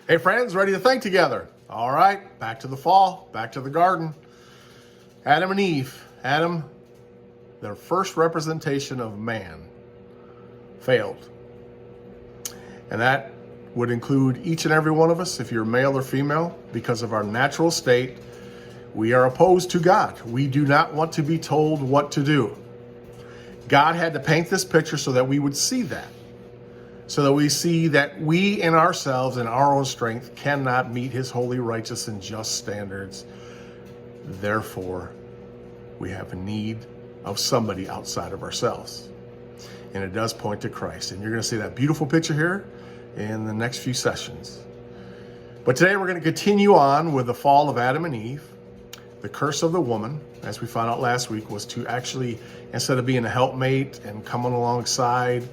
Hey friends, ready to think together? All right, back to the fall, back to the garden. Adam and Eve. Adam, their first representation of man, failed. And that would include each and every one of us, if you're male or female, because of our natural state. We are opposed to God. We do not want to be told what to do. God had to paint this picture so that we would see that. So that we see that we in ourselves, in our own strength, cannot meet his holy, righteous, and just standards. Therefore, we have a need of somebody outside of ourselves. And it does point to Christ. And you're going to see that beautiful picture here in the next few sessions. But today we're going to continue on with the fall of Adam and Eve. The curse of the woman, as we found out last week, was to actually, instead of being a helpmate and coming alongside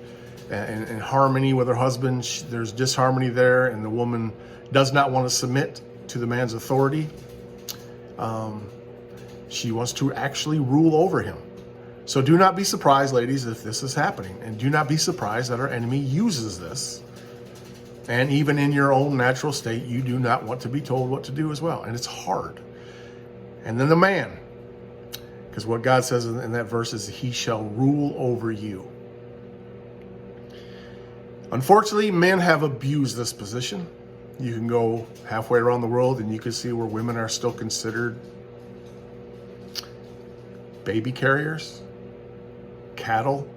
and harmony with her husband, there's disharmony there, and the woman does not want to submit to the man's authority. She wants to actually rule over him. So do not be surprised, ladies, if this is happening. And do not be surprised that our enemy uses this. And even in your own natural state, you do not want to be told what to do as well. And it's hard. And then the man, because what God says in that verse is, he shall rule over you. Unfortunately, men have abused this position. You can go halfway around the world and you can see where women are still considered baby carriers, cattle,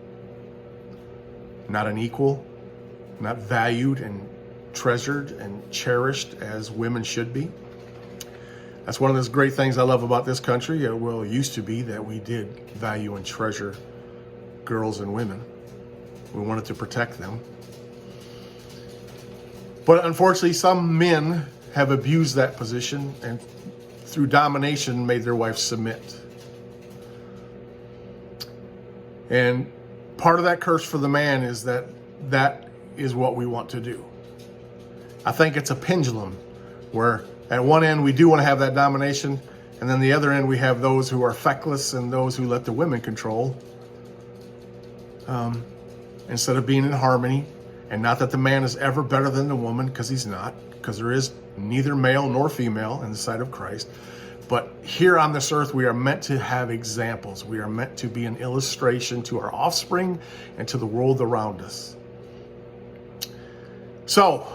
not an equal, not valued and treasured and cherished as women should be. That's one of those great things I love about this country. It used to be that we did value and treasure girls and women. We wanted to protect them. But unfortunately, some men have abused that position and through domination made their wives submit. And part of that curse for the man is that is what we want to do. I think it's a pendulum where at one end we do want to have that domination, and then the other end we have those who are feckless and those who let the women control instead of being in harmony. And not that the man is ever better than the woman, because he's not, because there is neither male nor female in the sight of Christ. But here on this earth, we are meant to have examples. We are meant to be an illustration to our offspring and to the world around us. So,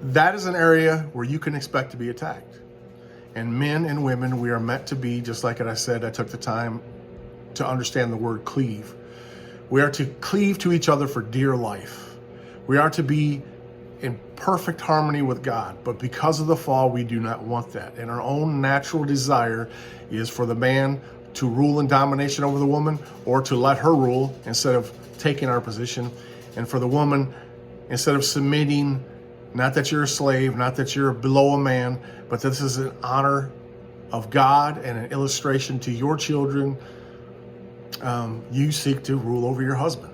that is an area where you can expect to be attacked. And men and women, we are meant to be, just like I said, I took the time to understand the word cleave. We are to cleave to each other for dear life. We are to be in perfect harmony with God. But because of the fall, we do not want that. And our own natural desire is for the man to rule in domination over the woman, or to let her rule instead of taking our position. And for the woman, instead of submitting, not that you're a slave, not that you're below a man, but this is an honor of God and an illustration to your children. You seek to rule over your husband.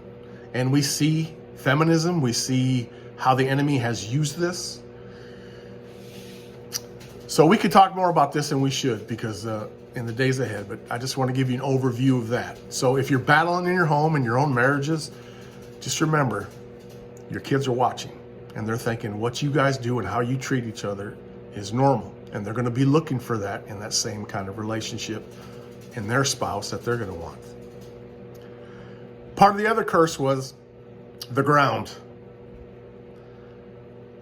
And we see feminism, we see how the enemy has used this. So we could talk more about this, and we should, because in the days ahead, but I just want to give you an overview of that. So if you're battling in your home and your own marriages, just remember, your kids are watching, and they're thinking what you guys do and how you treat each other is normal. And they're going to be looking for that in that same kind of relationship in their spouse that they're going to want. Part of the other curse was the ground.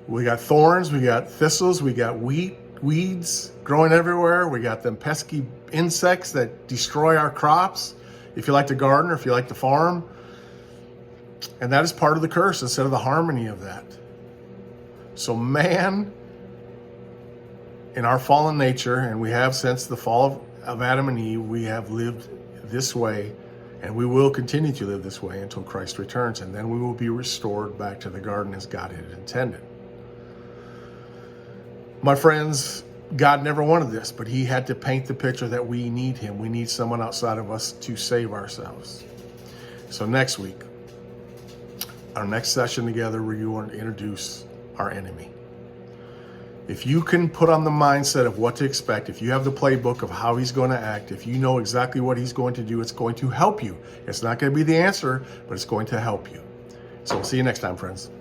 We got thorns, we got thistles, we got weeds growing everywhere. We got them pesky insects that destroy our crops, if you like to garden or if you like to farm. And that is part of the curse instead of the harmony of that. So man, in our fallen nature, and we have since the fall of Adam and Eve, we have lived this way. And we will continue to live this way until Christ returns, and then we will be restored back to the garden as God had intended. My friends, God never wanted this, but he had to paint the picture that we need him. We need someone outside of us to save ourselves. So next week, our next session together, we're going to introduce our enemy. If you can put on the mindset of what to expect, if you have the playbook of how he's going to act, if you know exactly what he's going to do, it's going to help you. It's not going to be the answer, but it's going to help you. So we'll see you next time, friends.